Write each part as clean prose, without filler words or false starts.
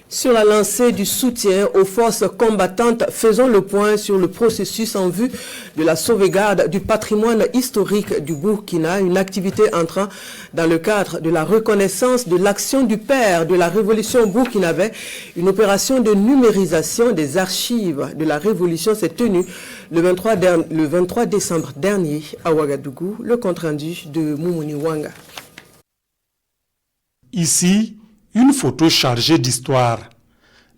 Sur la lancée du soutien aux forces combattantes, faisons le point sur le processus en vue de la sauvegarde du patrimoine historique du Burkina, une activité entrant dans le cadre de la reconnaissance de l'action du père de la révolution burkinabé. Une opération de numérisation des archives de la révolution s'est tenue le 23 décembre dernier à Ouagadougou. Le compte-rendu de Moumouni Wanga. Ici, une photo chargée d'histoire.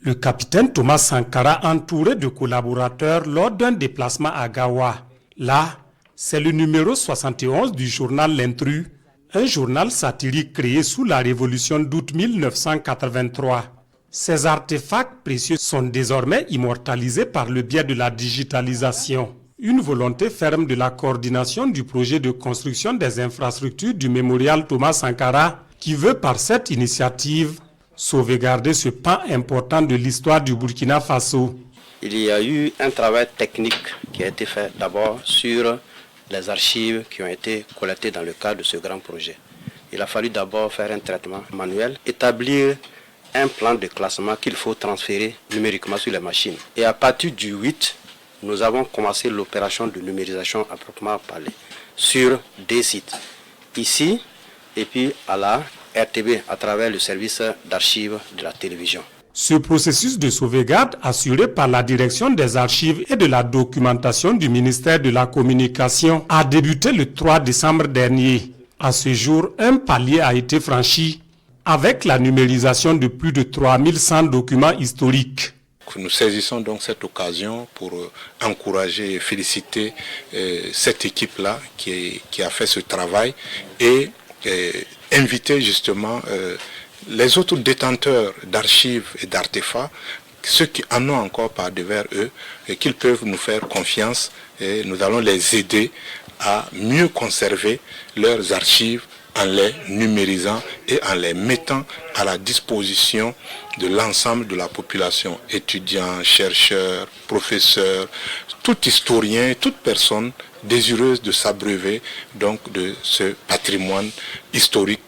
Le capitaine Thomas Sankara entouré de collaborateurs lors d'un déplacement à Gawa. Là, c'est le numéro 71 du journal L'Intrus, un journal satirique créé sous la révolution d'août 1983. Ces artefacts précieux sont désormais immortalisés par le biais de la digitalisation. Une volonté ferme de la coordination du projet de construction des infrastructures du mémorial Thomas Sankara qui veut par cette initiative sauvegarder ce pan important de l'histoire du Burkina Faso. Il y a eu un travail technique qui a été fait d'abord sur les archives qui ont été collectées dans le cadre de ce grand projet. Il a fallu d'abord faire un traitement manuel, établir un plan de classement qu'il faut transférer numériquement sur les machines. Et à partir du 8, nous avons commencé l'opération de numérisation à proprement parler sur des sites. Ici, et puis à la RTB à travers le service d'archives de la télévision. Ce processus de sauvegarde assuré par la direction des archives et de la documentation du ministère de la Communication a débuté le 3 décembre dernier. À ce jour, un palier a été franchi avec la numérisation de plus de 3100 documents historiques. Nous saisissons donc cette occasion pour encourager et féliciter cette équipe-là qui a fait ce travail et inviter justement les autres détenteurs d'archives et d'artefacts, ceux qui en ont encore par devers eux, et qu'ils peuvent nous faire confiance et nous allons les aider à mieux conserver leurs archives en les numérisant et en les mettant à la disposition de l'ensemble de la population, étudiants, chercheurs, professeurs, tout historien, toute personne désireuse de s'abreuver donc de ce patrimoine historique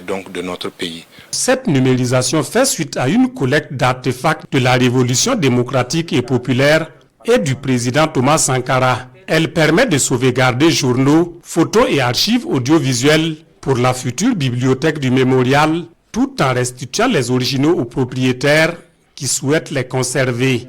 donc de notre pays. Cette numérisation fait suite à une collecte d'artefacts de la Révolution démocratique et populaire et du président Thomas Sankara. Elle permet de sauvegarder journaux, photos et archives audiovisuelles pour la future bibliothèque du mémorial, tout en restituant les originaux aux propriétaires qui souhaitent les conserver.